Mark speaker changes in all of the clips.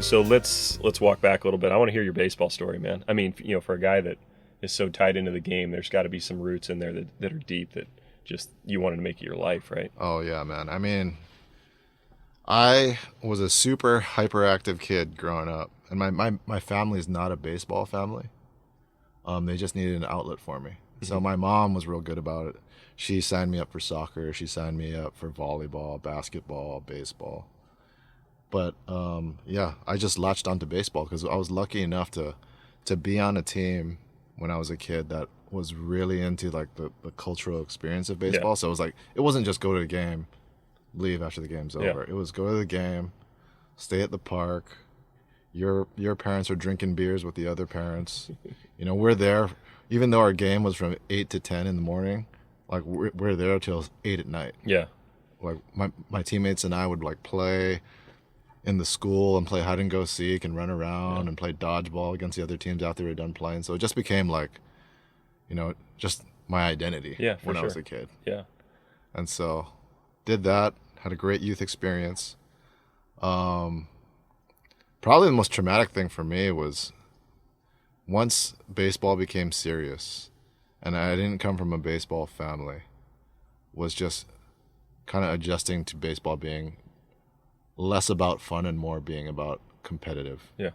Speaker 1: So let's walk back a little bit. I want to hear your baseball story, man. I mean, for a guy that is so tied into the game, there's got to be some roots in there that are deep that just you wanted to make it your life, right?
Speaker 2: Oh yeah, man. I mean, I was a super hyperactive kid growing up, and my family is not a baseball family. They just needed an outlet for me. So my mom was real good about it. She signed me up for soccer. She signed me up for volleyball, basketball, baseball. But yeah, I just latched onto baseball because I was lucky enough to be on a team when I was a kid that was really into like the cultural experience of baseball.
Speaker 1: Yeah.
Speaker 2: So it was like it wasn't just go to the game, leave after the game's
Speaker 1: Yeah.
Speaker 2: over. It was go to the game, stay at the park. Your parents are drinking beers with the other parents. We're there, even though our game was from 8 to 10 in the morning. Like we're there till 8 at night.
Speaker 1: Yeah.
Speaker 2: Like my teammates and I would like play in the school and play hide and go seek and run around and play dodgeball against the other teams after we were done playing. So it just became like, just my identity when I was a kid.
Speaker 1: Yeah.
Speaker 2: And so did that, had a great youth experience. Probably the most traumatic thing for me was once baseball became serious, and I didn't come from a baseball family, was just kind of adjusting to baseball being less about fun and more being about competitive.
Speaker 1: Yeah.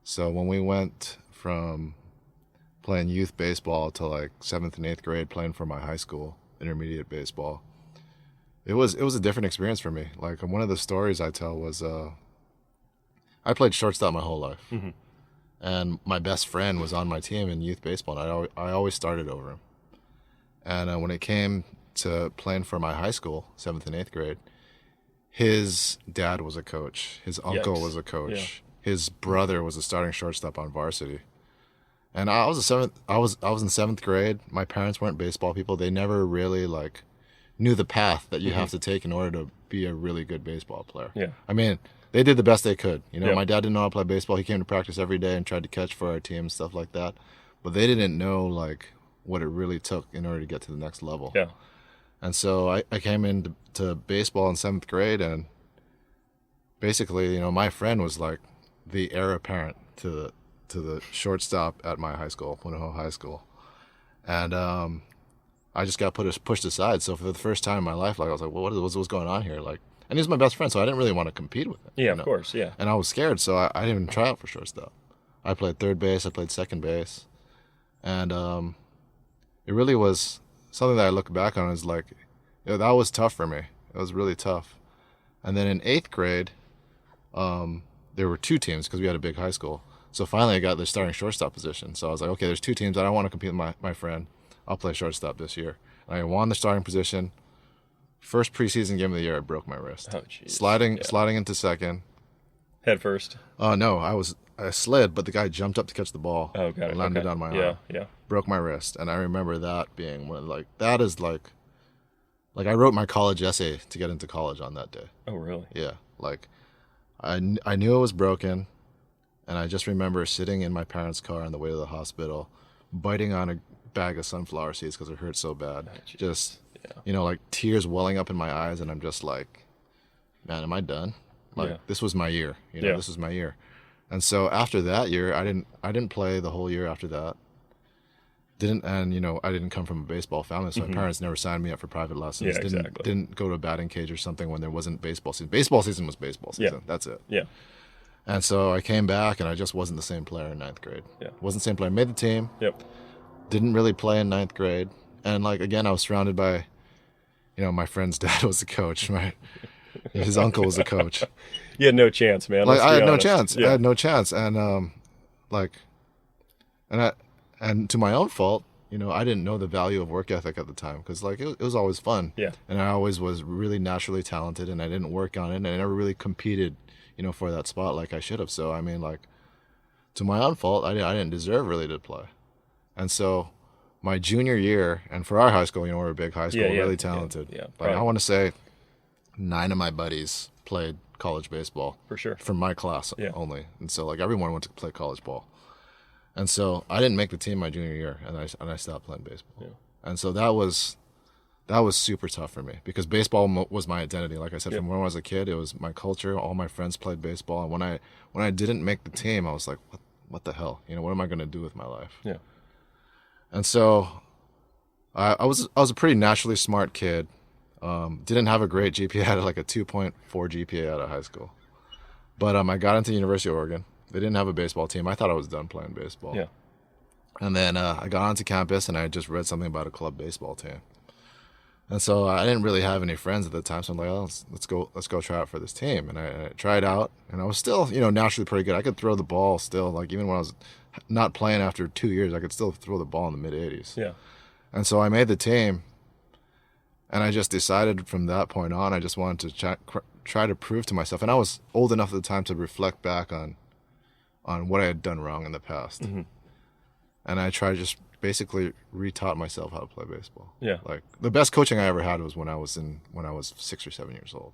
Speaker 2: So when we went from playing youth baseball to like 7th and 8th grade playing for my high school intermediate baseball, it was a different experience for me. Like one of the stories I tell was I played shortstop my whole life.
Speaker 1: Mm-hmm.
Speaker 2: And my best friend was on my team in youth baseball, and I always started over him. And when it came to playing for my high school, 7th and 8th grade, his dad was a coach. His uncle
Speaker 1: Yikes.
Speaker 2: was a coach.
Speaker 1: Yeah.
Speaker 2: His brother was a starting shortstop on varsity. And I was I was in 7th grade. My parents weren't baseball people. They never really like knew the path that you have to take in order to be a really good baseball player.
Speaker 1: Yeah.
Speaker 2: I mean, they did the best they could.
Speaker 1: Yeah.
Speaker 2: My dad didn't know how to play baseball. He came to practice every day and tried to catch for our team and stuff like that. But they didn't know like what it really took in order to get to the next level.
Speaker 1: Yeah.
Speaker 2: And so I came into baseball in 7th grade, and basically, my friend was like the heir apparent to the shortstop at my high school, Punahou High School. And I just got pushed aside. So for the first time in my life, like I was like, well, what's going on here? Like, and he was my best friend, so I didn't really want to compete with him.
Speaker 1: Yeah, of course, yeah.
Speaker 2: And I was scared, so I didn't even try out for shortstop. I played third base, I played second base, and it really was something that I look back on is like, that was tough for me. It was really tough. And then in 8th grade, there were 2 teams because we had a big high school. So finally I got the starting shortstop position. So I was like, okay, there's 2 teams. I don't want to compete with my friend. I'll play shortstop this year. And I won the starting position. First preseason game of the year, I broke my wrist.
Speaker 1: Oh, jeez.
Speaker 2: Sliding into second.
Speaker 1: Head first.
Speaker 2: No, I slid, but the guy jumped up to catch the ball.
Speaker 1: Oh, got it.
Speaker 2: And landed
Speaker 1: Okay.
Speaker 2: on my
Speaker 1: Yeah,
Speaker 2: arm.
Speaker 1: yeah.
Speaker 2: Broke my wrist. And I remember that being that is like I wrote my college essay to get into college on that day.
Speaker 1: Oh, really?
Speaker 2: Yeah. Like I knew it was broken, and I just remember sitting in my parents' car on the way to the hospital, biting on a bag of sunflower seeds because it hurt so bad.
Speaker 1: Oh, geez.
Speaker 2: Just,
Speaker 1: Yeah.
Speaker 2: like tears welling up in my eyes, and I'm just like, man, am I done? Like this was my year.
Speaker 1: Yeah.
Speaker 2: This was my year. And so after that year, I didn't play the whole year after that. I didn't come from a baseball family, so my parents never signed me up for private lessons.
Speaker 1: Yeah, exactly.
Speaker 2: Didn't go to a batting cage or something when there wasn't baseball season. Baseball season was baseball season.
Speaker 1: Yeah.
Speaker 2: That's it.
Speaker 1: Yeah.
Speaker 2: And so I came back, and I just wasn't the same player in 9th grade.
Speaker 1: Yeah.
Speaker 2: Wasn't the same player. Made the team.
Speaker 1: Yep.
Speaker 2: Didn't really play in 9th grade. And again, I was surrounded by, my friend's dad was a coach. His uncle was a coach.
Speaker 1: You had no chance, man.
Speaker 2: Like
Speaker 1: Let's
Speaker 2: I
Speaker 1: be
Speaker 2: had no
Speaker 1: honest.
Speaker 2: chance.
Speaker 1: Yeah.
Speaker 2: I had no chance. And and to my own fault, I didn't know the value of work ethic at the time because it was always fun.
Speaker 1: Yeah.
Speaker 2: And I always was really naturally talented, and I didn't work on it, and I never really competed, for that spot like I should have. So I mean, to my own fault, I didn't deserve really to play. And so my junior year, and for our high school, we're a big high school,
Speaker 1: Yeah,
Speaker 2: really talented.
Speaker 1: yeah,
Speaker 2: I
Speaker 1: probably.
Speaker 2: want to say 9 of my buddies played college baseball.
Speaker 1: For sure.
Speaker 2: From my class
Speaker 1: Yeah.
Speaker 2: only. And so everyone went to play college ball. And so I didn't make the team my junior year, and I stopped playing baseball.
Speaker 1: Yeah.
Speaker 2: And so that was that was super tough for me because baseball was my identity. Like I said,
Speaker 1: Yep.
Speaker 2: from when I was a kid, it was my culture. All my friends played baseball, and when I didn't make the team, I was like, what the hell? You know, what am I going to do with my life?
Speaker 1: Yeah.
Speaker 2: And so I was a pretty naturally smart kid. Didn't have a great GPA. I had like a 2.4 GPA out of high school. But I got into University of Oregon. They didn't have a baseball team. I thought I was done playing baseball.
Speaker 1: Yeah.
Speaker 2: And then I got onto campus and I just read something about a club baseball team. And so I didn't really have any friends at the time. So I'm like, oh, let's go try out for this team. And I tried out and I was still, naturally pretty good. I could throw the ball still. Like even when I was not playing after 2 years, I could still throw the ball in the mid 80s.
Speaker 1: Yeah.
Speaker 2: And so I made the team. And I just decided from that point on, I just wanted to try to prove to myself. And I was old enough at the time to reflect back on what I had done wrong in the past.
Speaker 1: Mm-hmm.
Speaker 2: And I tried to just basically retaught myself how to play baseball.
Speaker 1: Yeah.
Speaker 2: Like the best coaching I ever had was when I was 6 or 7 years old.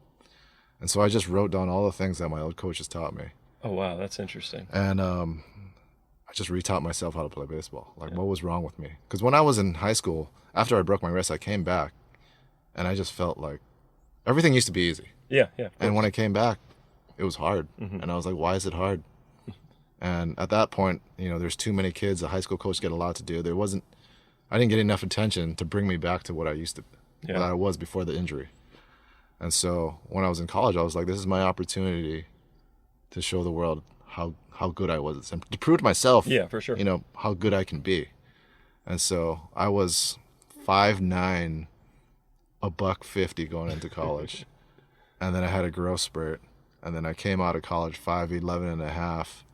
Speaker 2: And so I just wrote down all the things that my old coaches taught me.
Speaker 1: Oh, wow. That's interesting.
Speaker 2: And I just retaught myself how to play baseball. Like what was wrong with me? Because when I was in high school, after I broke my wrist, I came back and I just felt like everything used to be easy.
Speaker 1: Yeah. Yeah.
Speaker 2: And when I came back, it was hard.
Speaker 1: Mm-hmm.
Speaker 2: And I was like, why is it hard? And at that point, there's too many kids. The high school coach get a lot to do. I didn't get enough attention to bring me back to what I used to, what I was before the injury. And so when I was in college, I was like, this is my opportunity to show the world how good I was, and to prove to myself,
Speaker 1: Yeah, for sure.
Speaker 2: How good I can be. And so I was 5'9", $150 going into college. And then I had a growth spurt. And then I came out of college 5'11 and a half,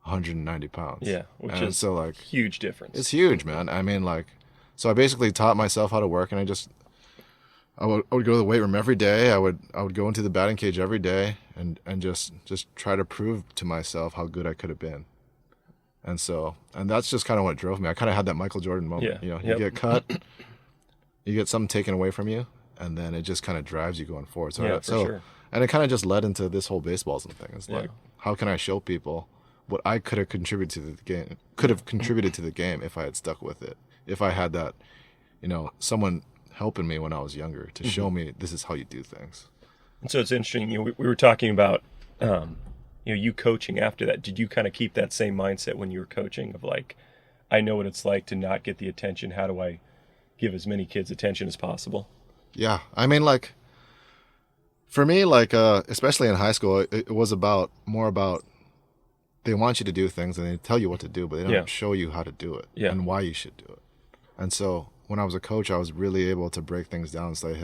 Speaker 2: 190 pounds.
Speaker 1: Yeah, which
Speaker 2: and
Speaker 1: is
Speaker 2: so like
Speaker 1: huge difference.
Speaker 2: it's huge, man. I mean, like, so I basically taught myself how to work, and I would go to the weight room every day. I would go into the batting cage every day and just try to prove to myself how good I could have been. And that's just kind of what drove me. I kind of had that Michael Jordan moment.
Speaker 1: Yeah.
Speaker 2: You get cut, you get something taken away from you, and then it just kind of drives you going forward.
Speaker 1: For sure.
Speaker 2: And it kind of just led into this whole baseballism thing. It's
Speaker 1: Yeah.
Speaker 2: like, how can I show people what I could have contributed to the game? Could have contributed to the game if I had stuck with it. If I had that, someone helping me when I was younger to show me this is how you do things.
Speaker 1: And so it's interesting. We were talking about, you coaching after that. Did you kind of keep that same mindset when you were coaching of like, I know what it's like to not get the attention. How do I give as many kids attention as possible?
Speaker 2: Yeah, I mean, like, for me, like, especially in high school, it was more about they want you to do things and they tell you what to do, but they don't show you how to do it and why you should do it. And so when I was a coach, I was really able to break things down and say,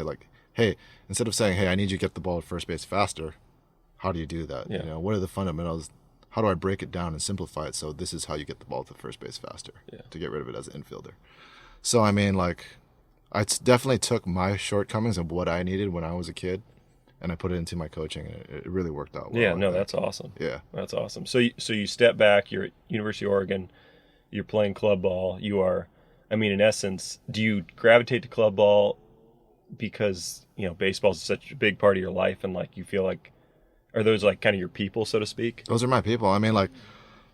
Speaker 2: hey, instead of saying, hey, I need you to get the ball at first base faster, how do you do that?
Speaker 1: Yeah.
Speaker 2: What are the fundamentals? How do I break it down and simplify it so this is how you get the ball to first base faster to get rid of it as an infielder? So, I mean, like, I definitely took my shortcomings of what I needed when I was a kid, and I put it into my coaching, and it really worked out well.
Speaker 1: Yeah, no, that's awesome.
Speaker 2: Yeah.
Speaker 1: That's awesome. So you step back, you're at University of Oregon, you're playing club ball, you are, I mean, in essence, do you gravitate to club ball because, baseball is such a big part of your life and like you feel like, are those like kind of your people, so to speak?
Speaker 2: Those are my people. I mean, like,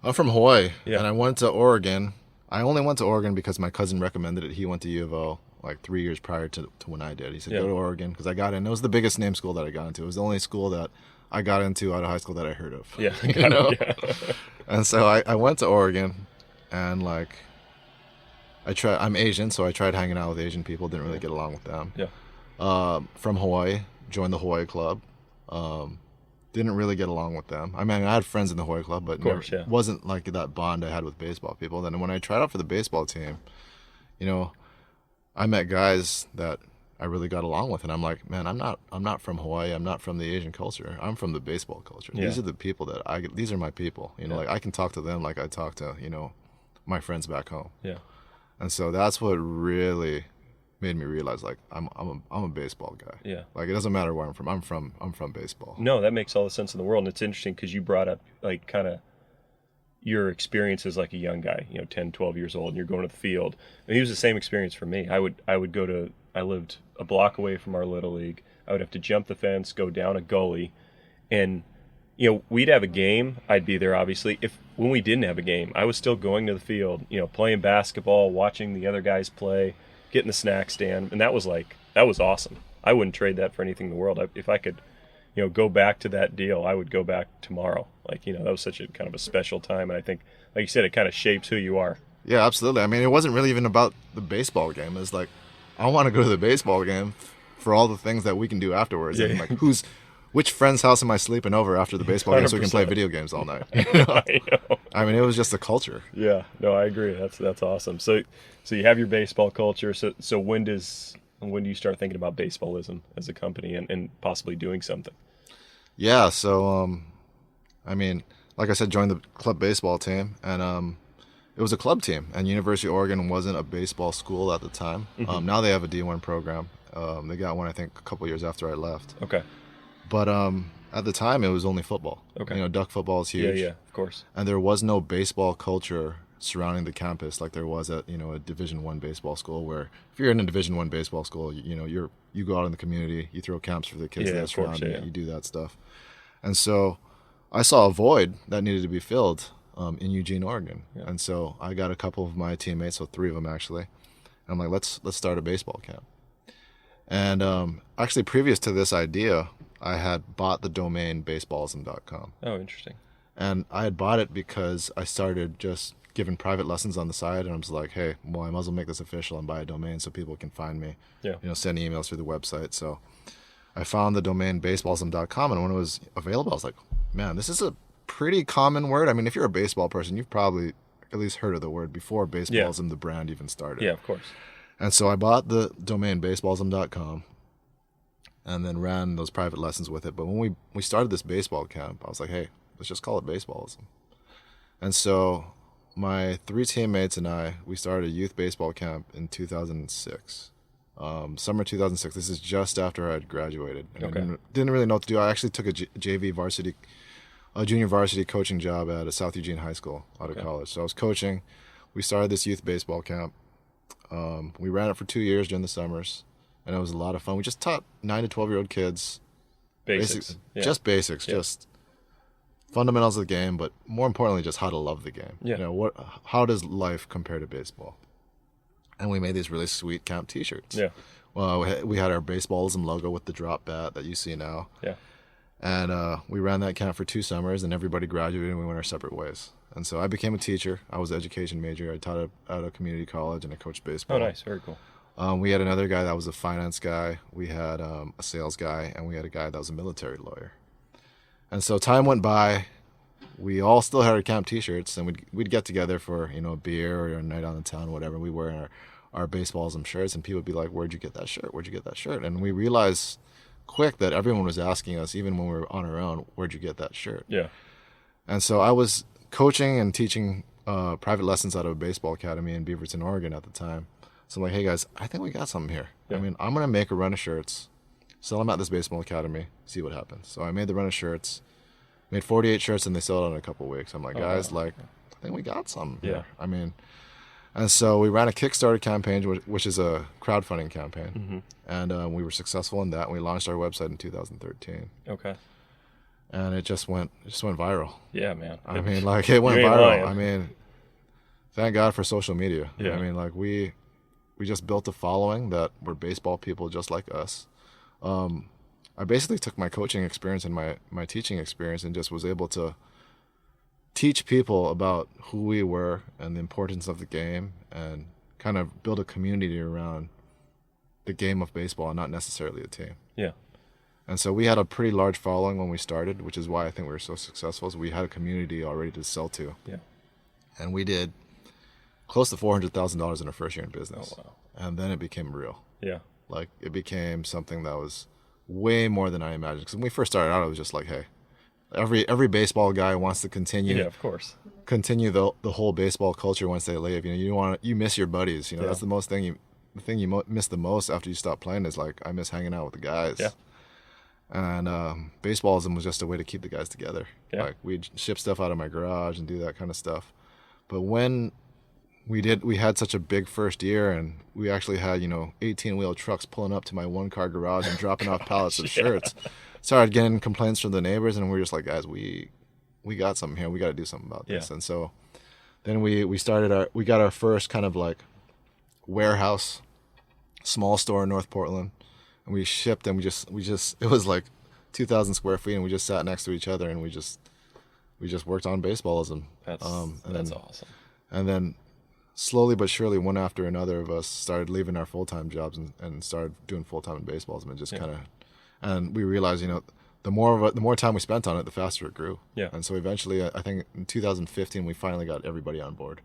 Speaker 2: I'm from Hawaii,
Speaker 1: Yeah.
Speaker 2: and I went to Oregon. I only went to Oregon because my cousin recommended it. He went to U of O like 3 years prior to when I did. He said,
Speaker 1: Yeah.
Speaker 2: go to Oregon, because I got in. It was the biggest name school that I got into. It was the only school that I got into out of high school that I heard of.
Speaker 1: Yeah.
Speaker 2: You know?
Speaker 1: Yeah.
Speaker 2: And so I went to Oregon, and like, I'm Asian, so I tried hanging out with Asian people. Didn't really get along with them.
Speaker 1: Yeah.
Speaker 2: From Hawaii, joined the Hawaii club. Didn't really get along with them. I mean, I had friends in the Hawaii club, but wasn't like that bond I had with baseball people. Then when I tried out for the baseball team, I met guys that I really got along with, and I'm like, man, I'm not from Hawaii. I'm not from the Asian culture. I'm from the baseball culture.
Speaker 1: Yeah.
Speaker 2: These are the people these are my people. Like I can talk to them like I talk to, my friends back home.
Speaker 1: Yeah.
Speaker 2: And so that's what really made me realize, like, I'm a baseball guy.
Speaker 1: Yeah.
Speaker 2: Like, it doesn't matter where I'm from. I'm from baseball.
Speaker 1: No, that makes all the sense in the world. And it's interesting because you brought up like kind of your experience as like a young guy, 10, 12 years old, and you're going to the field. And it was the same experience for me. I lived a block away from our little league. I would have to jump the fence, go down a gully, and we'd have a game. I'd be there, obviously. When we didn't have a game, I was still going to the field, playing basketball, watching the other guys play, getting the snack stand, and that was like that was awesome. I wouldn't trade that for anything in the world. If I could, go back to that deal, I would go back tomorrow. Like, that was such a kind of a special time, and I think, like you said, it kind of shapes who you are.
Speaker 2: Yeah, absolutely. I mean, it wasn't really even about the baseball game. It's like, I want to go to the baseball game for all the things that we can do afterwards.
Speaker 1: Yeah.
Speaker 2: And like, which friend's house am I sleeping over after the baseball game so we can play
Speaker 1: 100%.
Speaker 2: video games all night?
Speaker 1: I know.
Speaker 2: I mean, it was just the culture.
Speaker 1: Yeah, no, I agree. That's awesome. So you have your baseball culture. So when do you start thinking about baseballism as a company and possibly doing something?
Speaker 2: Yeah, so I mean, like I said, joined the club baseball team, and it was a club team. And University of Oregon wasn't a baseball school at the time.
Speaker 1: Mm-hmm.
Speaker 2: Now they have a D1 program. They got one, I think, a couple years after I left.
Speaker 1: Okay.
Speaker 2: But at the time, it was only football.
Speaker 1: Okay.
Speaker 2: Duck football is huge.
Speaker 1: Yeah, of course.
Speaker 2: And there was no baseball culture surrounding the campus like there was at a Division I baseball school, where if you're in a Division I baseball school, you go out in the community, you throw camps for the kids that surround you, you do that stuff. And so I saw a void that needed to be filled in Eugene, Oregon. Yeah. And so I got a couple of my teammates, so 3 of them actually, and I'm like, let's start a baseball camp. And actually, previous to this idea, I had bought the domain baseballism.com.
Speaker 1: Oh, interesting.
Speaker 2: And I had bought it because I started just giving private lessons on the side, and I was like, hey, well, I might as well make this official and buy a domain so people can find me.
Speaker 1: Yeah.
Speaker 2: Send emails through the website. So I found the domain baseballism.com, and when it was available, I was like, man, this is a pretty common word. I mean, if you're a baseball person, you've probably at least heard of the word before baseballism, the brand, even started.
Speaker 1: Yeah, of course.
Speaker 2: And so I bought the domain baseballism.com and then ran those private lessons with it. But when we started this baseball camp, I was like, hey, let's just call it baseballism. And so my 3 teammates and I, we started a youth baseball camp in 2006. Summer 2006. This is just after I had graduated. And
Speaker 1: Okay.
Speaker 2: I didn't really know what to do. I actually took a junior varsity coaching job at a South Eugene high school out of college. So I was coaching. We started this youth baseball camp. We ran it for 2 years during the summers, and it was a lot of fun. We just taught 9 to 12-year-old kids
Speaker 1: Basics.
Speaker 2: just basics, just fundamentals of the game, but more importantly, just how to love the game.
Speaker 1: Yeah.
Speaker 2: How does life compare to baseball? And we made these really sweet camp T-shirts.
Speaker 1: Yeah.
Speaker 2: Well, we had our baseballism logo with the drop bat that you see now.
Speaker 1: Yeah.
Speaker 2: And we ran that camp for 2 summers, and everybody graduated, and we went our separate ways. And so I became a teacher. I was an education major. I taught at a community college, and I coached baseball.
Speaker 1: Oh, nice. Very cool.
Speaker 2: We had another guy that was a finance guy. We had a sales guy, and we had a guy that was a military lawyer. And so time went by. We all still had our camp T-shirts, and we'd get together for a beer or a night out in town, whatever. We wear our baseballism shirts, and people would be like, "Where'd you get that shirt? Where'd you get that shirt?" And we realized quick that everyone was asking us, even when we were on our own, "Where'd you get that shirt?"
Speaker 1: Yeah.
Speaker 2: And so I was coaching and teaching private lessons out of a baseball academy in Beaverton, Oregon at the time. So I'm like, hey guys, I think we got something here.
Speaker 1: Yeah.
Speaker 2: I mean, I'm going to make a run of shirts, sell them at this baseball academy, see what happens. So I made the run of shirts, made 48 shirts, and they sold out in a couple of weeks. I'm like, guys, I think we got something here. I mean, and so we ran a Kickstarter campaign, which is a crowdfunding campaign. Mm-hmm. And we were successful in that. And we launched our website in 2013.
Speaker 1: Okay.
Speaker 2: And it just went viral.
Speaker 1: Yeah, man.
Speaker 2: I mean, like, it went
Speaker 1: You ain't
Speaker 2: viral.
Speaker 1: lying.
Speaker 2: I mean, thank God for social media.
Speaker 1: Yeah.
Speaker 2: I mean, like, we just built a following that were baseball people just like us. I basically took my coaching experience and my teaching experience and just was able to teach people about who we were and the importance of the game and kind of build a community around the game of baseball and not necessarily a team.
Speaker 1: Yeah.
Speaker 2: And so we had a pretty large following when we started, which is why I think we were so successful. So we had a community already to sell to.
Speaker 1: Yeah.
Speaker 2: And we did close to $400,000 in our first year in business.
Speaker 1: Oh, wow.
Speaker 2: And then it became real.
Speaker 1: Yeah.
Speaker 2: Like, it became something that was way more than I imagined. Because when we first started out, it was just like, hey, every baseball guy wants to continue.
Speaker 1: Yeah, of course.
Speaker 2: Continue the whole baseball culture once they leave. You miss your buddies. That's the thing you miss the most after you stop playing is like, I miss hanging out with the guys.
Speaker 1: Yeah.
Speaker 2: And baseballism was just a way to keep the guys together.
Speaker 1: Yeah.
Speaker 2: Like, we'd ship stuff out of my garage and do that kind of stuff. But when we had such a big first year, and we actually had 18-wheel trucks pulling up to my 1-car garage and dropping off pallets of shirts. Started getting complaints from the neighbors, and we were just like, guys, we got something here. We got to do something about this.
Speaker 1: Yeah.
Speaker 2: And so then we got our first kind of like warehouse, small store in North Portland. and we shipped, and we just it was like 2,000 square feet, and we just sat next to each other, and we just worked on baseballism.
Speaker 1: That's
Speaker 2: Then
Speaker 1: awesome.
Speaker 2: and then slowly but surely, one after another of us started leaving our full-time jobs and started doing full-time in baseballism, and just
Speaker 1: Yeah.
Speaker 2: kind of, and we realized, the more time we spent on it, the faster it grew.
Speaker 1: Yeah.
Speaker 2: And so eventually, I think in 2015, we finally got everybody on board.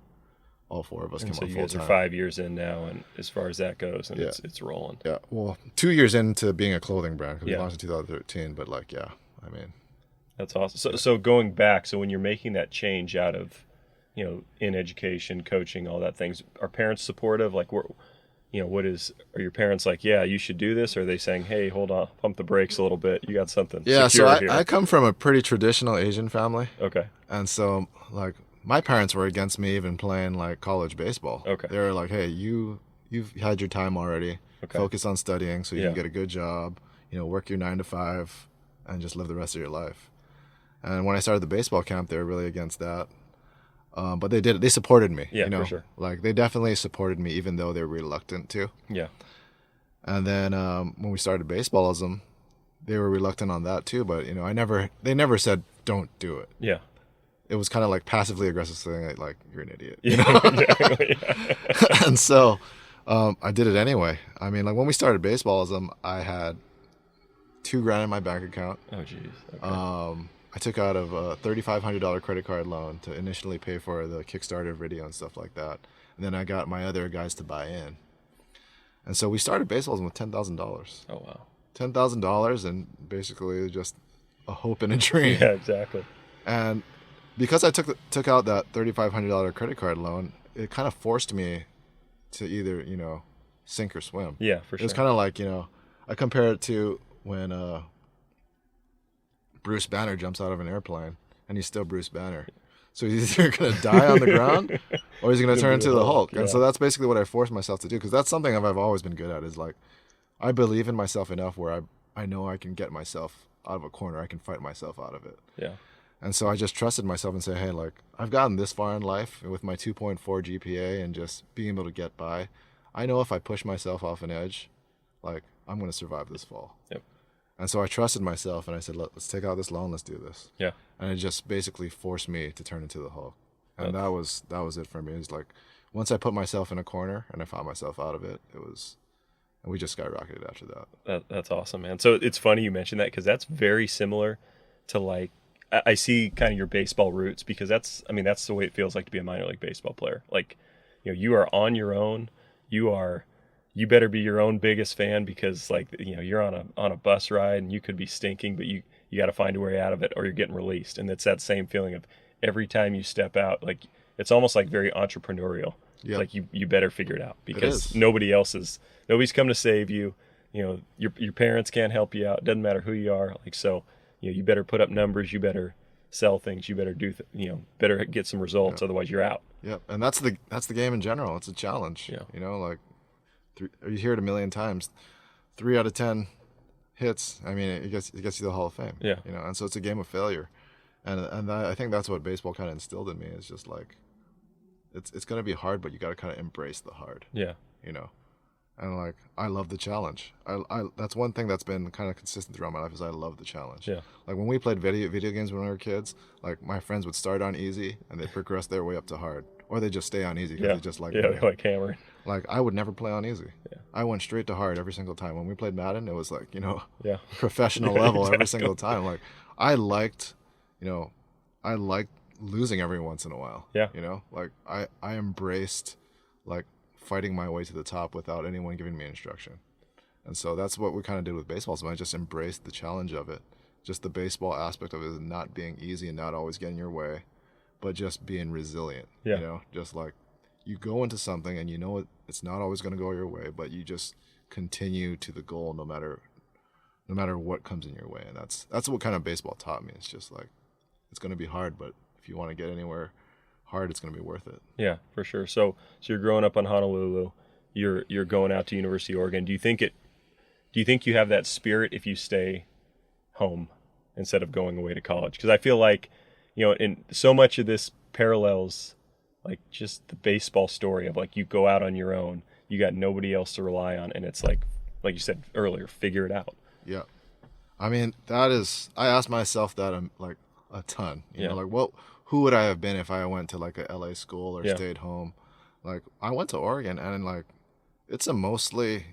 Speaker 2: All four of us
Speaker 1: And
Speaker 2: came
Speaker 1: so
Speaker 2: on
Speaker 1: you
Speaker 2: full
Speaker 1: guys are
Speaker 2: time.
Speaker 1: 5 years in now, and as far as that goes, and
Speaker 2: Yeah.
Speaker 1: it's rolling.
Speaker 2: Yeah. Well, 2 years into being a clothing brand, because
Speaker 1: Yeah.
Speaker 2: we launched in 2013. But like, yeah, I mean,
Speaker 1: That's awesome. So going back, so when you're making that change out of, in education, coaching, all that things, are parents supportive? Like, are your parents like, yeah, you should do this? Or are they saying, hey, hold on, pump the brakes a little bit. You got something
Speaker 2: yeah. So
Speaker 1: secure here.
Speaker 2: I come from a pretty traditional Asian family,
Speaker 1: Okay.
Speaker 2: and so like my parents were against me even playing like college baseball.
Speaker 1: Okay.
Speaker 2: They were like, hey, you've had your time already.
Speaker 1: Okay.
Speaker 2: Focus on studying so you
Speaker 1: Yeah.
Speaker 2: can get a good job. Work your 9 to 5, and just live the rest of your life. And when I started the baseball camp, they were really against that. But they supported me.
Speaker 1: Yeah, for sure.
Speaker 2: Like they definitely supported me, even though they were reluctant to.
Speaker 1: Yeah.
Speaker 2: And then when we started baseballism, they were reluctant on that too. But they never said don't do it.
Speaker 1: Yeah.
Speaker 2: It was kind of like passively aggressive saying like you're an idiot.
Speaker 1: Exactly.
Speaker 2: And so I did it anyway. I mean, like when we started baseballism, I had $2,000 in my bank account.
Speaker 1: Oh, jeez. Okay.
Speaker 2: I took out of a $3,500 credit card loan to initially pay for the Kickstarter video and stuff like that. And then I got my other guys to buy in. And so we started baseballism with $10,000.
Speaker 1: Oh, wow.
Speaker 2: $10,000, and basically just a hope and a dream.
Speaker 1: Yeah, exactly.
Speaker 2: And because I took out that $3,500 credit card loan, it kind of forced me to either, sink or swim.
Speaker 1: Yeah, for sure.
Speaker 2: It was kind of like, I compare it to when Bruce Banner jumps out of an airplane and he's still Bruce Banner. So he's either going to die on the ground or he's going to turn into the Hulk.
Speaker 1: Yeah.
Speaker 2: And so that's basically what I forced myself to do, because that's something I've always been good at, is like I believe in myself enough where I know I can get myself out of a corner. I can fight myself out of it.
Speaker 1: Yeah.
Speaker 2: And so I just trusted myself and say, hey, like I've gotten this far in life with my 2.4 GPA and just being able to get by. I know if I push myself off an edge, like I'm going to survive this fall.
Speaker 1: Yep.
Speaker 2: And so I trusted myself and I said, let's take out this loan. Let's do this.
Speaker 1: Yeah.
Speaker 2: And it just basically forced me to turn into the Hulk. And that was it for me. It was like, once I put myself in a corner and I found myself out of it, and we just skyrocketed after that.
Speaker 1: That's awesome, man. So it's funny you mentioned that, because that's very similar to, like, I see kind of your baseball roots, because that's the way it feels like to be a minor league baseball player. Like, you are on your own. You better be your own biggest fan, because like, you're on a bus ride and you could be stinking, but you got to find a way out of it or you're getting released. And it's that same feeling of every time you step out, like it's almost like very entrepreneurial.
Speaker 2: Yep.
Speaker 1: Like you better figure it out, because
Speaker 2: is.
Speaker 1: nobody's come to save you. Your parents can't help you out. It doesn't matter who you are. Like, so, you better put up numbers. You better sell things. You better better get some results.
Speaker 2: Yep.
Speaker 1: Otherwise you're out.
Speaker 2: Yep. And that's the game in general. It's a challenge.
Speaker 1: Yeah.
Speaker 2: Like you hear it a million times, 3 out of 10 hits. I mean, it gets you the Hall of Fame.
Speaker 1: Yeah.
Speaker 2: And so it's a game of failure. And I think that's what baseball kind of instilled in me, is just like, it's going to be hard, but you got to kind of embrace the hard.
Speaker 1: Yeah.
Speaker 2: And like, I love the challenge. I that's one thing that's been kind of consistent throughout my life, is I love the challenge.
Speaker 1: Yeah.
Speaker 2: Like when we played video games when we were kids, like my friends would start on easy and they progress their way up to hard, or they just stay on easy because
Speaker 1: Yeah.
Speaker 2: they just like
Speaker 1: They like hammering.
Speaker 2: Like I would never play on easy.
Speaker 1: Yeah.
Speaker 2: I went straight to hard every single time. When we played Madden, it was like,
Speaker 1: Yeah.
Speaker 2: professional
Speaker 1: Yeah,
Speaker 2: level every
Speaker 1: exactly.
Speaker 2: single time. Like I liked losing every once in a while.
Speaker 1: Yeah.
Speaker 2: Like I embraced like fighting my way to the top without anyone giving me instruction. And so that's what we kind of did with baseball. So I just embraced the challenge of it. Just the baseball aspect of it is not being easy and not always getting your way, but just being resilient.
Speaker 1: Yeah.
Speaker 2: Just like you go into something and it's not always going to go your way, but you just continue to the goal no matter what comes in your way. And that's what kind of baseball taught me. It's just like, it's going to be hard, but if you want to get anywhere hard, it's going to be worth it.
Speaker 1: Yeah, for sure. So you're growing up in Honolulu. You're going out to University of Oregon. Do you think you have that spirit if you stay home instead of going away to college? Because I feel like, in so much of this parallels like just the baseball story of like you go out on your own, you got nobody else to rely on, and it's like like you said earlier, figure it out.
Speaker 2: Yeah. I mean, I asked myself that like a ton. You know, like who would I have been if I went to like a LA school or stayed home? Like I went to Oregon and like it's a mostly,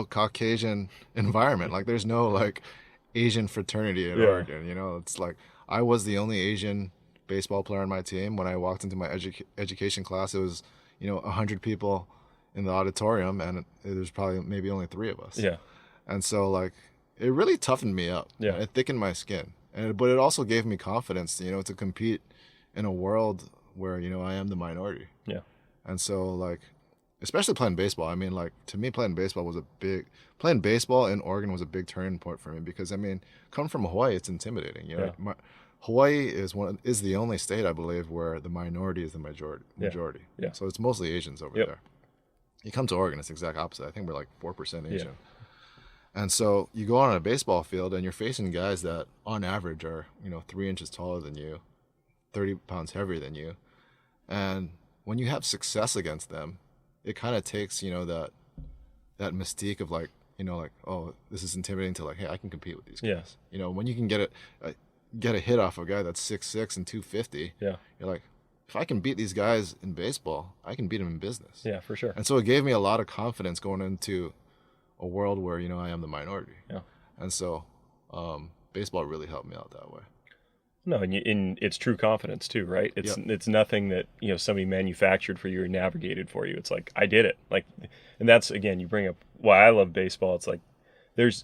Speaker 2: Caucasian environment. Like there's no like Asian fraternity in Oregon, It's like I was the only Asian baseball player on my team. When I walked into my education class, it was, 100 people in the auditorium and there's probably maybe only 3 of us.
Speaker 1: Yeah.
Speaker 2: And so like it really toughened me up.
Speaker 1: Yeah.
Speaker 2: It thickened my skin. But it also gave me confidence, to compete in a world where, I am the minority.
Speaker 1: Yeah.
Speaker 2: And so like, especially playing baseball. I mean, like to me, playing baseball in Oregon was a big turning point for me because I mean, coming from Hawaii, it's intimidating. Hawaii is the only state I believe where the minority is the majority.
Speaker 1: Yeah.
Speaker 2: So it's mostly Asians over there. You come to Oregon, it's the exact opposite. I think we're like 4% Asian. Yeah. And so you go on a baseball field and you're facing guys that on average are 3 inches taller than you, 30 pounds heavier than you, and when you have success against them, it kind of takes, that mystique of like, like, oh, this is intimidating to like, hey, I can compete with these guys.
Speaker 1: Yeah.
Speaker 2: When you can get a hit off a guy that's 6'6" and 250, you're like, if I can beat these guys in baseball, I can beat them in business.
Speaker 1: Yeah, for sure.
Speaker 2: And so it gave me a lot of confidence going into a world where, I am the minority.
Speaker 1: Yeah.
Speaker 2: And so baseball really helped me out that way.
Speaker 1: No, and it's true confidence too, right? It's nothing that somebody manufactured for you or navigated for you. It's like I did it, like, and that's again you bring up why I love baseball. It's like there's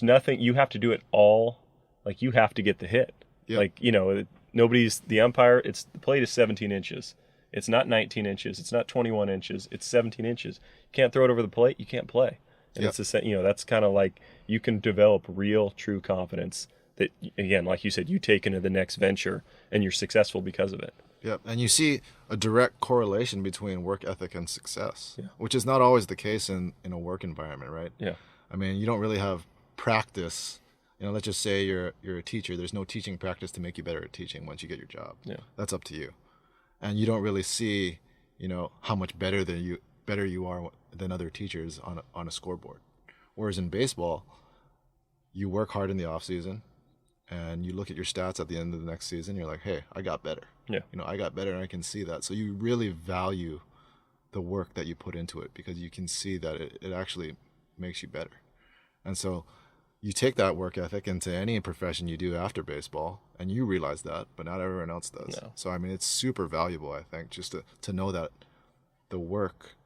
Speaker 1: nothing you have to do it all. Like you have to get the hit. Yep. Like nobody's the umpire. It's the plate is 17 inches. It's not 19 inches. It's not 21 inches. It's 17 inches. You can't throw it over the plate. You can't play. And it's the same. That's kind of like you can develop real, true confidence. That again, like you said, you take into the next venture and you're successful because of it.
Speaker 2: Yep, and you see a direct correlation between work ethic and success, which is not always the case in a work environment, right?
Speaker 1: Yeah.
Speaker 2: I mean, you don't really have practice. Let's just say you're a teacher. There's no teaching practice to make you better at teaching once you get your job.
Speaker 1: Yeah.
Speaker 2: That's up to you, and you don't really see, how much better you are than other teachers on a scoreboard. Whereas in baseball, you work hard in the off season. And you look at your stats at the end of the next season, you're like, hey, I got better.
Speaker 1: Yeah.
Speaker 2: I got better and I can see that. So you really value the work that you put into it because you can see that it actually makes you better. And so you take that work ethic into any profession you do after baseball and you realize that, but not everyone else does.
Speaker 1: No.
Speaker 2: So, I mean, it's super valuable, I think, just to know that the work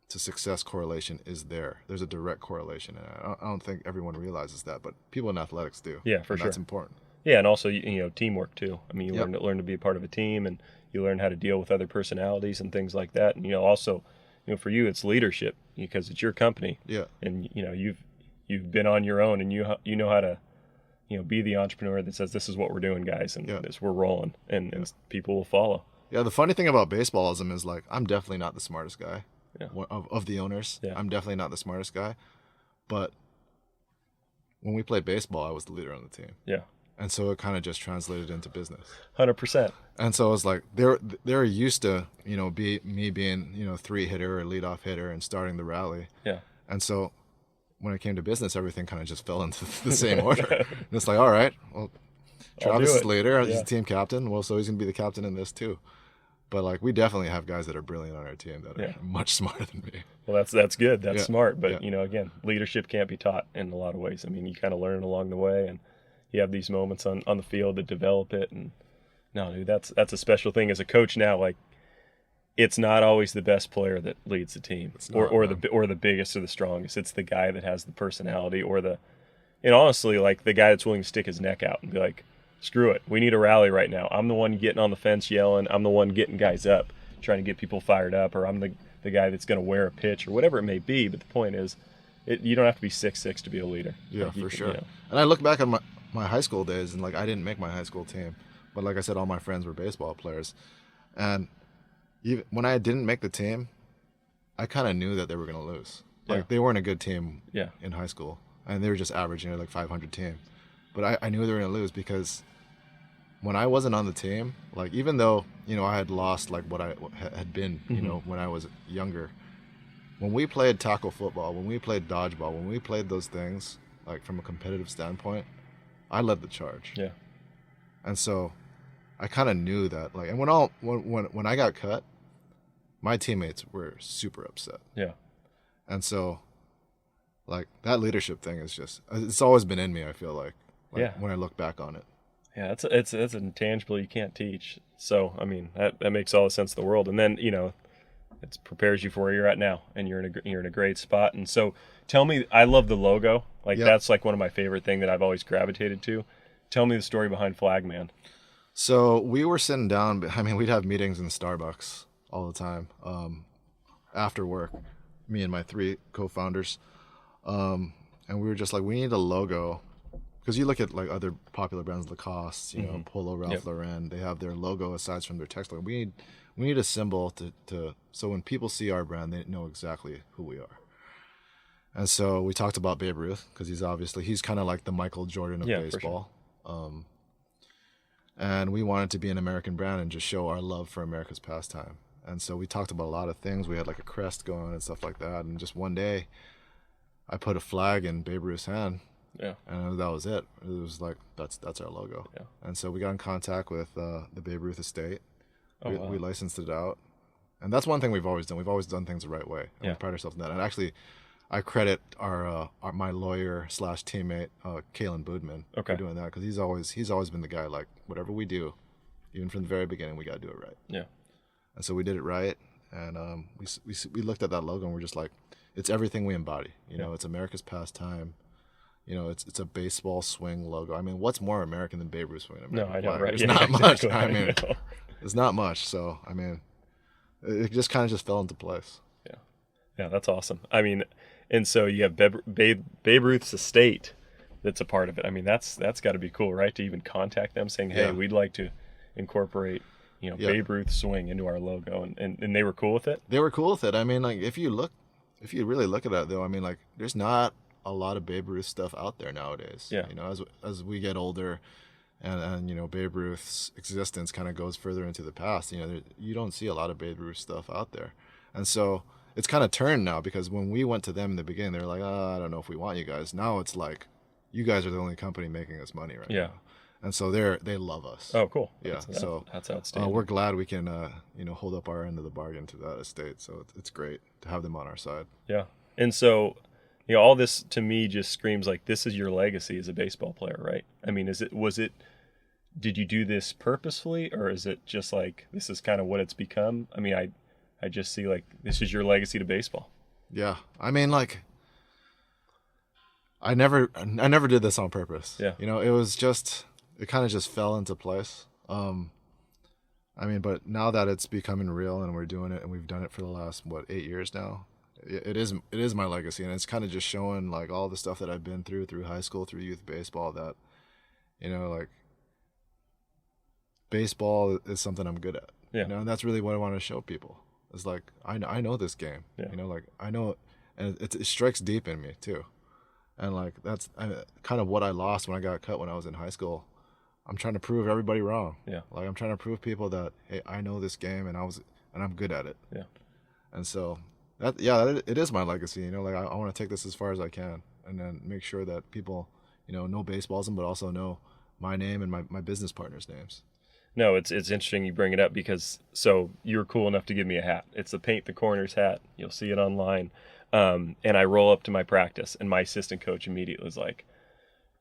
Speaker 2: to success correlation is there. There's a direct correlation. And I don't think everyone realizes that, but people in athletics do.
Speaker 1: Yeah, for sure.
Speaker 2: That's important.
Speaker 1: Yeah, and also teamwork too. I mean, you learn to be a part of a team, and you learn how to deal with other personalities and things like that. And also, for you, it's leadership because it's your company.
Speaker 2: Yeah.
Speaker 1: And you've been on your own, and you know how to be the entrepreneur that says this is what we're doing, guys, and this we're rolling, and people will follow.
Speaker 2: Yeah. The funny thing about baseballism is like I'm definitely not the smartest guy.
Speaker 1: Yeah.
Speaker 2: Of the owners.
Speaker 1: Yeah.
Speaker 2: I'm definitely not the smartest guy, but when we played baseball, I was the leader on the team.
Speaker 1: Yeah.
Speaker 2: And so it kind of just translated into business.
Speaker 1: 100%.
Speaker 2: And so it was like they're used to me being 3-hitter or leadoff hitter and starting the rally.
Speaker 1: Yeah.
Speaker 2: And so when it came to business, everything kind of just fell into the same order. And it's like, all right, well, Travis is leader, he's the team captain. Well, so he's gonna be the captain in this too. But like we definitely have guys that are brilliant on our team that are much smarter than me.
Speaker 1: Well, that's good. That's smart. But again, leadership can't be taught in a lot of ways. I mean, you kind of learn it along the way, and you have these moments on the field that develop it. And no, dude, that's a special thing as a coach now. Like, it's not always the best player that leads the team, or the biggest or the strongest. It's the guy that has the personality, and honestly, like the guy that's willing to stick his neck out and be like, screw it, we need a rally right now. I'm the one getting on the fence yelling. I'm the one getting guys up, trying to get people fired up, or I'm the guy that's going to wear a pitch or whatever it may be. But the point is, you don't have to be 6'6" to be a leader.
Speaker 2: Yeah, for sure. And I look back on my high school days, and like I didn't make my high school team, but like I said, all my friends were baseball players, and even when I didn't make the team, I kind of knew that they were going to lose. Like they weren't a good team in high school, and they were just average, like 500 team. But I knew they were going to lose because when I wasn't on the team, like even though I had lost like what I had been, when I was younger, when we played tackle football, when we played dodgeball, when we played those things, like from a competitive standpoint, I led the charge.
Speaker 1: Yeah.
Speaker 2: And so I kind of knew that, like, and when I got cut, my teammates were super upset.
Speaker 1: Yeah.
Speaker 2: And so, like, that leadership thing is just, it's always been in me, I feel like
Speaker 1: Yeah.
Speaker 2: when I look back on it.
Speaker 1: Yeah, it's an intangible you can't teach. So I mean that makes all the sense in the world. And then it prepares you for where you're at now, and you're in a great spot. And so tell me, I love the logo. Like
Speaker 2: Yep.
Speaker 1: that's like one of my favorite thing that I've always gravitated to. Tell me the story behind Flagman.
Speaker 2: So we were sitting down. I mean, we'd have meetings in Starbucks all the time after work, me and my 3 co-founders. And we were just like, we need a logo. Because you look at like other popular brands, Lacoste, Polo, Ralph Lauren, they have their logo aside from their text logo. We need a symbol to so when people see our brand, they know exactly who we are. And so we talked about Babe Ruth because he's kind of like the Michael Jordan of baseball. For sure. And we wanted to be an American brand and just show our love for America's pastime. And so we talked about a lot of things. We had like a crest going and stuff like that. And just one day, I put a flag in Babe Ruth's hand.
Speaker 1: Yeah.
Speaker 2: And that was it. It was like, that's our logo.
Speaker 1: Yeah.
Speaker 2: And so we got in contact with the Babe Ruth estate.
Speaker 1: Wow.
Speaker 2: We licensed it out. And that's one thing we've always done. We've always done things the right way. And
Speaker 1: Yeah.
Speaker 2: we pride ourselves in that. And actually, I credit my lawyer / teammate, Kalen Boodman, for doing that. Because he's always been the guy, like, whatever we do, even from the very beginning, we got to do it right.
Speaker 1: Yeah.
Speaker 2: And so we did it right. And we looked at that logo and we're just like, it's everything we embody. It's America's pastime. It's a baseball swing logo. I mean, what's more American than Babe Ruth swinging?
Speaker 1: No, I know, right?
Speaker 2: It's not much. I mean, it's not much. So, I mean, it just kind of just fell into place.
Speaker 1: Yeah. Yeah, that's awesome. I mean, and so you have Babe Ruth's estate that's a part of it. I mean, that's got to be cool, right? To even contact them saying, hey, we'd like to incorporate, Babe Ruth swing into our logo. And they were cool with it?
Speaker 2: They were cool with it. I mean, like, if you really look at it, though, I mean, like, there's not a lot of Babe Ruth stuff out there nowadays.
Speaker 1: Yeah.
Speaker 2: As we get older and Babe Ruth's existence kind of goes further into the past, you don't see a lot of Babe Ruth stuff out there. And so it's kind of turned now, because when we went to them in the beginning, they were like, I don't know if we want you guys. Now it's like, you guys are the only company making us money right now. And so they love us.
Speaker 1: Oh, cool.
Speaker 2: Yeah.
Speaker 1: That's outstanding.
Speaker 2: We're glad we can, hold up our end of the bargain to that estate. So it's great to have them on our side.
Speaker 1: Yeah. And so, all this to me just screams like this is your legacy as a baseball player, right? I mean, did you do this purposefully, or is it just like this is kind of what it's become? I mean, I just see like this is your legacy to baseball.
Speaker 2: Yeah. I mean, like, I never did this on purpose.
Speaker 1: Yeah.
Speaker 2: It was just, it kind of just fell into place. I mean, but now that it's becoming real and we're doing it, and we've done it for the last 8 years now, it is my legacy. And it's kind of just showing like all the stuff that I've been through high school, through youth baseball, that like baseball is something I'm good at.
Speaker 1: Yeah.
Speaker 2: And that's really what I want to show people. It's like I know this game.
Speaker 1: Yeah.
Speaker 2: Like I know, and it strikes deep in me too. And like that's kind of what I lost when I got cut when I was in high school. I'm trying to prove everybody wrong.
Speaker 1: Yeah.
Speaker 2: Like I'm trying to prove people that, hey, I know this game and I'm good at it.
Speaker 1: Yeah.
Speaker 2: And so it is my legacy. Like I want to take this as far as I can, and then make sure that people, know Baseballism, but also know my name and my business partners' names.
Speaker 1: No, it's interesting you bring it up, because so you were cool enough to give me a hat. It's the Paint the Corners hat. You'll see it online. And I roll up to my practice, and my assistant coach immediately was like,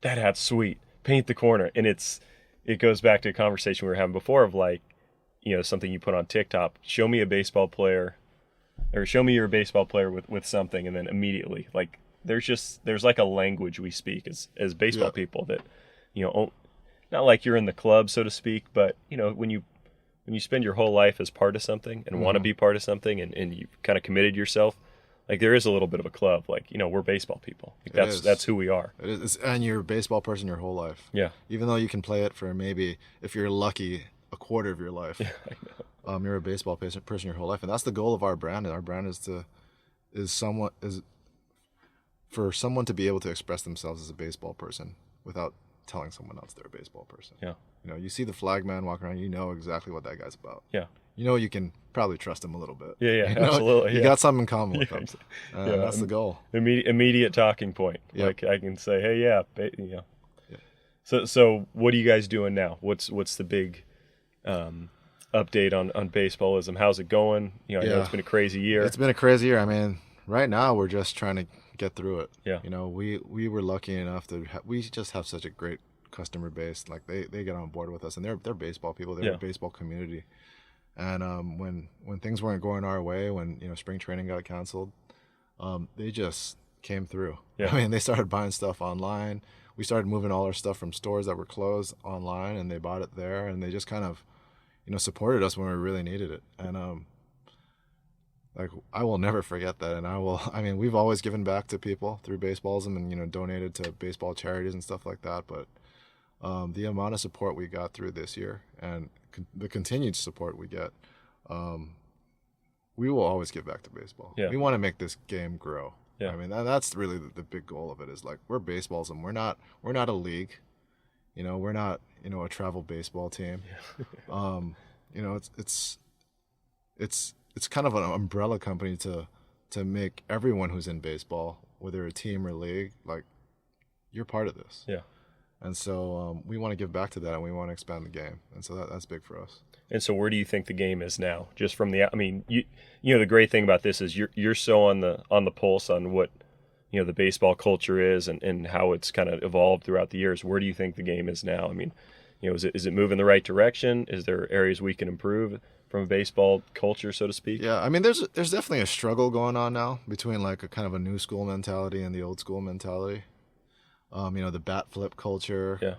Speaker 1: "That hat's sweet. Paint the corner." And it goes back to a conversation we were having before of like, something you put on TikTok. Show me a baseball player, or show me you're a baseball player with something, and then immediately like there's like a language we speak as baseball people that not like you're in the club, so to speak, but when you spend your whole life as part of something and want to be part of something, and you kind of committed yourself, like there is a little bit of a club, like we're baseball people, like that's who we are.
Speaker 2: It is. And you're a baseball person your whole life.
Speaker 1: Yeah.
Speaker 2: Even though you can play it for maybe, if you're lucky, a quarter of your life.
Speaker 1: Yeah, I know.
Speaker 2: You're a baseball person your whole life, and that's the goal of our brand. And our brand is for someone to be able to express themselves as a baseball person without telling someone else they're a baseball person.
Speaker 1: Yeah.
Speaker 2: You know, you see the flag man walk around, you know exactly what that guy's about.
Speaker 1: Yeah.
Speaker 2: You know, you can probably trust him a little bit.
Speaker 1: Yeah,
Speaker 2: You know,
Speaker 1: absolutely.
Speaker 2: you
Speaker 1: Yeah.
Speaker 2: got something in common with
Speaker 1: Yeah,
Speaker 2: him.
Speaker 1: yeah.
Speaker 2: That's the goal.
Speaker 1: Immediate talking point.
Speaker 2: Yep.
Speaker 1: Like I can say, hey, yeah,
Speaker 2: Yeah.
Speaker 1: So what are you guys doing now? What's the big update on baseballism? How's it going? You know, I know it's been a crazy year.
Speaker 2: It's been a crazy year. I mean, right now we're just trying to get through it.
Speaker 1: Yeah.
Speaker 2: You know, we were lucky enough to we just have such a great customer base. Like they get on board with us, and they're baseball people. They're a baseball community. And when things weren't going our way, when spring training got canceled, they just came through.
Speaker 1: Yeah.
Speaker 2: I mean, they started buying stuff online. We started moving all our stuff from stores that were closed online, and they bought it there, and they just kind of supported us when we really needed it. And like, I will never forget that. And I mean, we've always given back to people through baseballism and donated to baseball charities and stuff like that. But the amount of support we got through this year and the continued support we get, we will always give back to baseball.
Speaker 1: Yeah.
Speaker 2: We want to make this game grow.
Speaker 1: Yeah.
Speaker 2: I mean, that's really the big goal of it, is like, we're baseballism. We're not a league. We're not a travel baseball team.
Speaker 1: Yeah.
Speaker 2: It's kind of an umbrella company to make everyone who's in baseball, whether a team or league, like, you're part of this.
Speaker 1: Yeah.
Speaker 2: And so we want to give back to that, and we want to expand the game, and so that's big for us.
Speaker 1: And so, where do you think the game is now? Just from the, I mean, the great thing about this is you're so on the pulse on what the baseball culture is and how it's kind of evolved throughout the years. Where do you think the game is now? I mean, is it moving the right direction? Is there areas we can improve from a baseball culture, so to speak?
Speaker 2: Yeah, I mean, there's definitely a struggle going on now between like a kind of a new school mentality and the old school mentality. The bat flip culture,
Speaker 1: Yeah.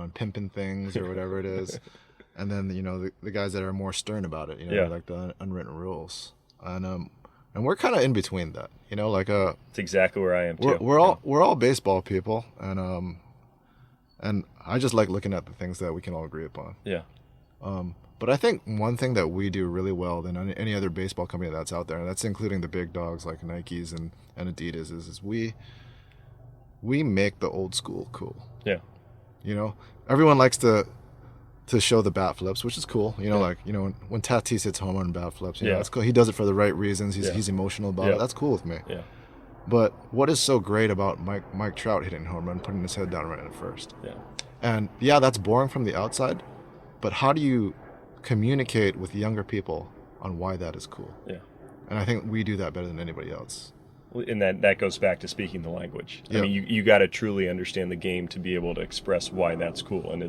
Speaker 2: And pimping things or whatever it is. And then, the guys that are more stern about it,
Speaker 1: Yeah.
Speaker 2: like the unwritten rules. And we're kind of in between that,
Speaker 1: It's exactly where I am too.
Speaker 2: we're all baseball people. And I just like looking at the things that we can all agree upon.
Speaker 1: Yeah.
Speaker 2: But I think one thing that we do really well than any other baseball company that's out there, and that's including the big dogs like Nikes and Adidas, is we make the old school cool.
Speaker 1: Yeah.
Speaker 2: Everyone likes to show the bat flips, which is cool. Like when Tatis hits home run bat flips,
Speaker 1: Yeah.
Speaker 2: that's cool. He does it for the right reasons.
Speaker 1: Yeah.
Speaker 2: He's emotional about
Speaker 1: Yeah.
Speaker 2: it. That's cool with me.
Speaker 1: Yeah.
Speaker 2: But what is so great about Mike Trout hitting home run, putting his head down right at first?
Speaker 1: Yeah.
Speaker 2: And yeah, that's boring from the outside, but how do you communicate with younger people on why that is cool?
Speaker 1: Yeah.
Speaker 2: And I think we do that better than anybody else.
Speaker 1: And that goes back to speaking the language.
Speaker 2: Yeah.
Speaker 1: I mean, you got to truly understand the game to be able to express why that's cool. And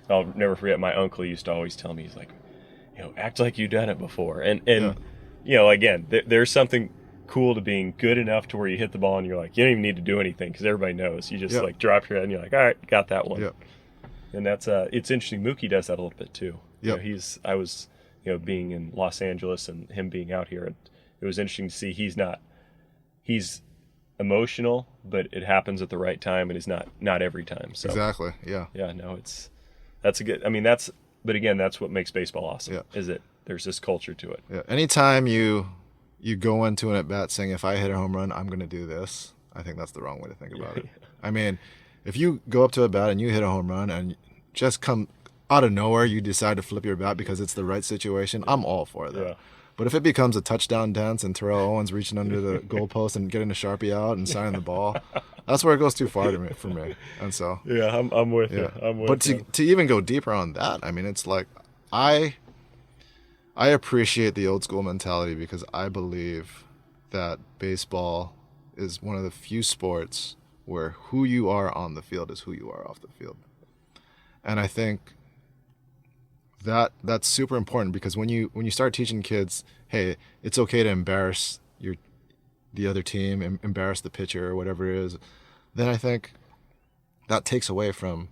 Speaker 1: I'll never forget, my uncle used to always tell me, he's like, act like you've done it before. And again, there's something cool to being good enough to where you hit the ball and you're like, you don't even need to do anything because everybody knows. You just like drop your head and you're like, all right, got that one.
Speaker 2: Yeah.
Speaker 1: And that's it's interesting. Mookie does that a little bit too.
Speaker 2: Yeah.
Speaker 1: I was being in Los Angeles and him being out here, it was interesting to see he's emotional, but it happens at the right time and is not every time. So
Speaker 2: Exactly. Yeah.
Speaker 1: yeah, no, that's a good. I mean, but again, that's what makes baseball awesome.
Speaker 2: Yeah.
Speaker 1: Is that there's this culture to it.
Speaker 2: Yeah. Anytime you go into an at bat saying, if I hit a home run, I'm going to do this, I think that's the wrong way to think about it. I mean, if you go up to a bat and you hit a home run and just come out of nowhere, you decide to flip your bat because it's the right situation, I'm all for that.
Speaker 1: Yeah.
Speaker 2: But if it becomes a touchdown dance and Terrell Owens reaching under the goalpost and getting a Sharpie out and signing the ball, that's where it goes too far for me. And so
Speaker 1: Yeah, I'm with you.
Speaker 2: But to even go deeper on that, I mean, it's like I appreciate the old school mentality because I believe that baseball is one of the few sports where who you are on the field is who you are off the field. And I think that's super important because when you start teaching kids, hey, it's okay to embarrass the other team, embarrass the pitcher or whatever it is, then I think that takes away from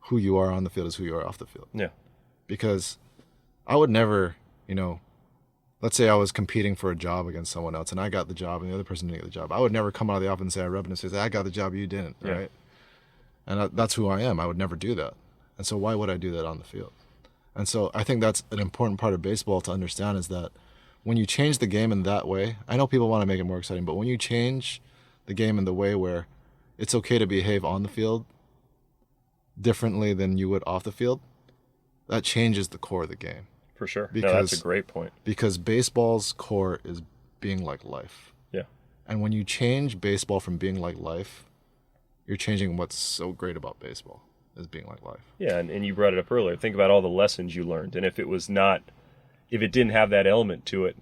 Speaker 2: who you are on the field is who you are off the field.
Speaker 1: Yeah.
Speaker 2: Because I would never, let's say I was competing for a job against someone else and I got the job and the other person didn't get the job. I would never come out of the office and say, I rub it and say, I got the job, you didn't,
Speaker 1: Yeah.
Speaker 2: right? And that's who I am. I would never do that. And so why would I do that on the field? And so I think that's an important part of baseball to understand is that when you change the game in that way, I know people want to make it more exciting, but when you change the game in the way where it's okay to behave on the field, differently than you would off the field, that changes the core of the game.
Speaker 1: For sure. No, that's a
Speaker 2: Because
Speaker 1: great point.
Speaker 2: because baseball's core is being like life.
Speaker 1: Yeah.
Speaker 2: And when you change baseball from being like life, you're changing what's so great about baseball is being like life.
Speaker 1: Yeah, and you brought it up earlier. Think about all the lessons you learned. And if it didn't have that element to it,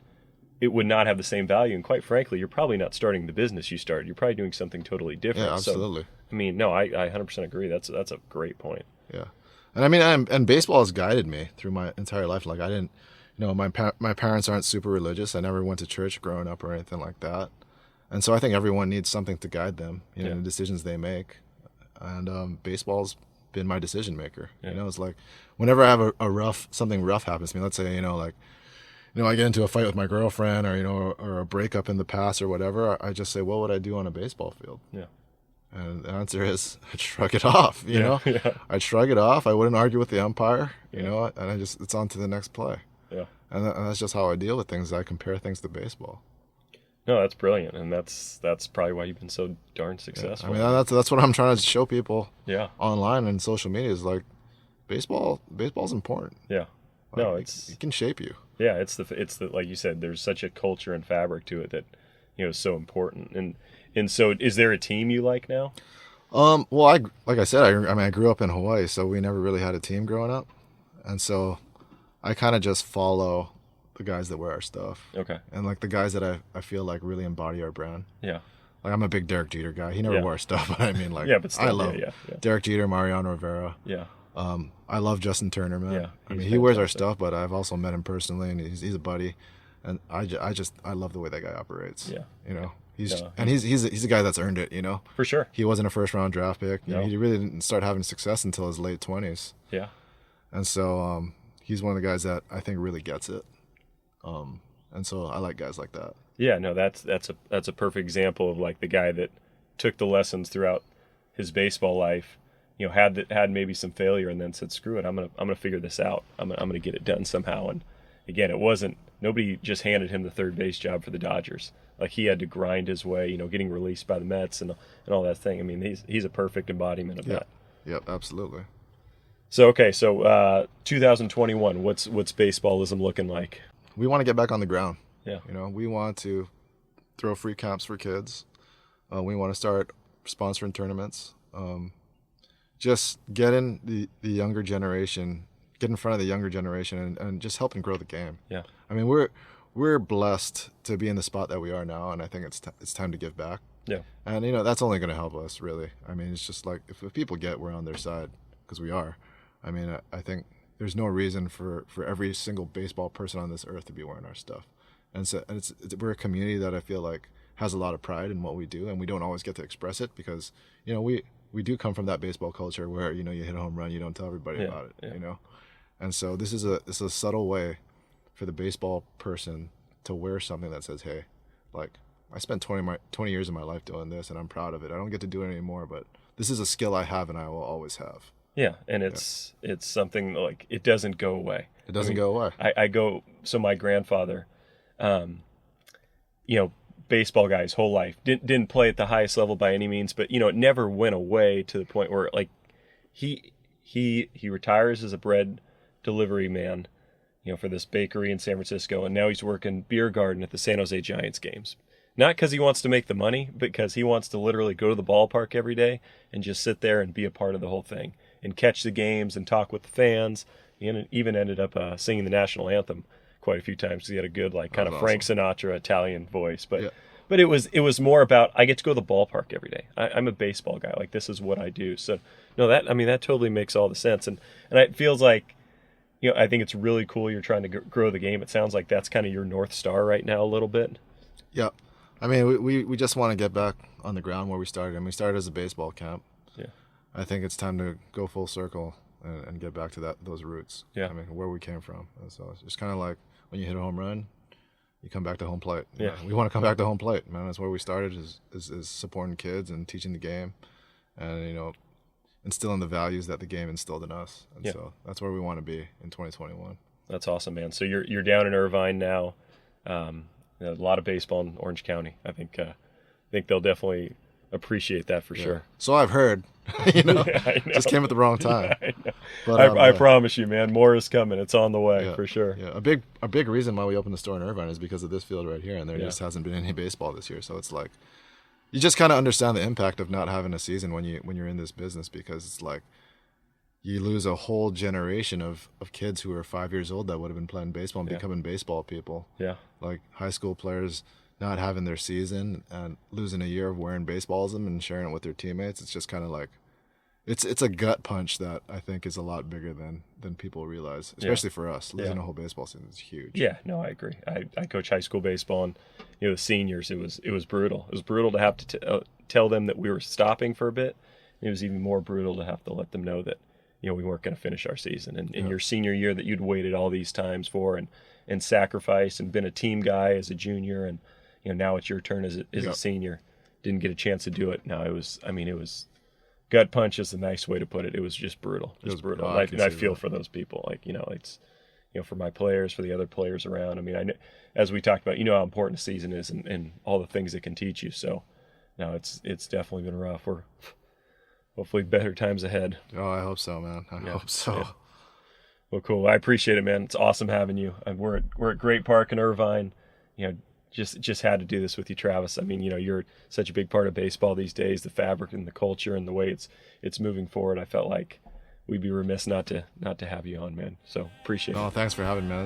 Speaker 1: it would not have the same value. And quite frankly, you're probably not starting the business you started. You're probably doing something totally different.
Speaker 2: Yeah, absolutely.
Speaker 1: So, I mean, no, I 100% agree. That's a great point.
Speaker 2: Yeah. And I mean, and baseball has guided me through my entire life. Like I didn't, my parents aren't super religious. I never went to church growing up or anything like that. And so I think everyone needs something to guide them, in the decisions they make. And baseball's been my decision maker.
Speaker 1: Yeah.
Speaker 2: It's like whenever I have something rough happens to me, let's say, I get into a fight with my girlfriend or a breakup in the past or whatever, I just say, what would I do on a baseball field?
Speaker 1: Yeah.
Speaker 2: And the answer is I'd shrug it off,
Speaker 1: Yeah.
Speaker 2: I'd shrug it off. I wouldn't argue with the umpire, and it's on to the next play.
Speaker 1: Yeah.
Speaker 2: And that's just how I deal with things. I compare things to baseball.
Speaker 1: No, that's brilliant, and that's probably why you've been so darn successful.
Speaker 2: I mean, that's what I'm trying to show people.
Speaker 1: Yeah.
Speaker 2: Online and social media is like, baseball's important.
Speaker 1: Yeah.
Speaker 2: Like,
Speaker 1: No,
Speaker 2: it can shape you.
Speaker 1: Yeah, it's the like you said, there's such a culture and fabric to it that is so important. And so, is there a team you like now?
Speaker 2: Well, like I said, I grew up in Hawaii, so we never really had a team growing up, and so I kind of just follow the guys that wear our stuff.
Speaker 1: Okay.
Speaker 2: And like the guys that I feel like really embody our brand.
Speaker 1: Yeah.
Speaker 2: Like I'm a big Derek Jeter guy. He never wore our stuff, but I mean, like,
Speaker 1: yeah, but still,
Speaker 2: I love
Speaker 1: yeah.
Speaker 2: Derek Jeter, Mariano Rivera.
Speaker 1: Yeah.
Speaker 2: I love Justin Turner, man.
Speaker 1: Yeah,
Speaker 2: I mean, he wears our stuff, but I've also met him personally, and he's a buddy, and I love the way that guy operates.
Speaker 1: Yeah.
Speaker 2: He's a guy that's earned it.
Speaker 1: For sure.
Speaker 2: He wasn't a first round draft pick.
Speaker 1: No.
Speaker 2: He really didn't start having success until his late 20s.
Speaker 1: Yeah.
Speaker 2: And so he's one of the guys that I think really gets it. And so I like guys like that.
Speaker 1: Yeah, no, that's a perfect example of like the guy that took the lessons throughout his baseball life, had maybe some failure and then said, screw it, I'm gonna figure this out. I'm gonna get it done somehow. And again, nobody just handed him the third base job for the Dodgers. Like he had to grind his way, getting released by the Mets and all that thing. I mean, he's a perfect embodiment of that.
Speaker 2: Yep, absolutely.
Speaker 1: So 2021, what's baseballism looking like?
Speaker 2: We want to get back on the ground.
Speaker 1: Yeah.
Speaker 2: We want to throw free camps for kids. We want to start sponsoring tournaments. Just get in the younger generation, get in front of the younger generation, and just helping grow the game.
Speaker 1: Yeah.
Speaker 2: I mean, we're blessed to be in the spot that we are now, and I think it's time to give back.
Speaker 1: Yeah.
Speaker 2: And that's only going to help us, really. I mean, it's just like if people get we're on their side, because we are. I mean, I think there's no reason for every single baseball person on this earth to be wearing our stuff. And so we're a community that I feel like has a lot of pride in what we do, and we don't always get to express it because we do come from that baseball culture where you hit a home run, you don't tell everybody about it.
Speaker 1: Yeah.
Speaker 2: And so this is a subtle way for the baseball person to wear something that says, hey, like I spent 20 years of my life doing this and I'm proud of it. I don't get to do it anymore, but this is a skill I have and I will always have.
Speaker 1: Yeah, and it's something like it doesn't go away.
Speaker 2: It doesn't go away.
Speaker 1: So my grandfather, baseball guy his whole life, didn't play at the highest level by any means, but it never went away to the point where like he retires as a bread delivery man, for this bakery in San Francisco, and now he's working beer garden at the San Jose Giants games. Not because he wants to make the money, but because he wants to literally go to the ballpark every day and just sit there and be a part of the whole thing and catch the games and talk with the fans. He even ended up singing the national anthem quite a few times because he had a good kind of Frank Sinatra Italian voice. But it was more about I get to go to the ballpark every day. I'm a baseball guy. Like this is what I do. So no, that totally makes all the sense. And it feels like I think it's really cool you're trying to grow the game. It sounds like that's kind of your North Star right now a little bit.
Speaker 2: Yeah. I mean, we just want to get back on the ground where we started. And we started as a baseball camp.
Speaker 1: Yeah.
Speaker 2: I think it's time to go full circle and get back to those roots.
Speaker 1: Yeah.
Speaker 2: I mean, where we came from. And so it's just kind of like when you hit a home run, you come back to home plate.
Speaker 1: Yeah.
Speaker 2: We want to come back to home plate, man. That's where we started is supporting kids and teaching the game and, instilling the values that the game instilled in us. And so that's where we want to be in 2021.
Speaker 1: That's awesome, man. So you're down in Irvine now. A lot of baseball in Orange County. I think they'll definitely appreciate that for
Speaker 2: Yeah.
Speaker 1: sure.
Speaker 2: So I've heard, you know,
Speaker 1: Yeah, I know.
Speaker 2: just came at the wrong time.
Speaker 1: I know.
Speaker 2: But
Speaker 1: I promise you, man, more is coming. It's on the way
Speaker 2: yeah,
Speaker 1: for sure.
Speaker 2: yeah. A big reason why we opened the store in Irvine is because of this field right here, and there just hasn't been any baseball this year. So it's like, you just kind of understand the impact of not having a season when you're in this business, because it's like you lose a whole generation of kids who are 5 years old that would have been playing baseball and becoming baseball people.
Speaker 1: Yeah.
Speaker 2: Like high school players not having their season and losing a year of wearing baseballism and sharing it with their teammates. It's just kind of like, it's a gut punch that I think is a lot bigger than people realize, especially for us. Losing a whole baseball season is huge.
Speaker 1: Yeah, no, I agree. I coach high school baseball, and the seniors, it was brutal. It was brutal to have to tell them that we were stopping for a bit. It was even more brutal to have to let them know that we weren't going to finish our season. And in your senior year that you'd waited all these times for and sacrificed and been a team guy as a junior, and now it's your turn as a senior. Didn't get a chance to do it. No, it was gut punch is the nice way to put it. It was just brutal. It was brutal. And I feel for those people. Like, it's for my players, for the other players around. I mean, I know, as we talked about, how important a season is and all the things it can teach you. So, no, it's definitely been rough. We're hopefully better times ahead.
Speaker 2: Oh, I hope so, man. I hope so.
Speaker 1: Yeah. Well, cool. I appreciate it, man. It's awesome having you. We're at Great Park in Irvine. Just had to do this with you, Travis. I mean, you're such a big part of baseball these days, the fabric and the culture and the way it's moving forward. I felt like we'd be remiss not to have you on, man. So appreciate it.
Speaker 2: Oh, thanks for having me, man.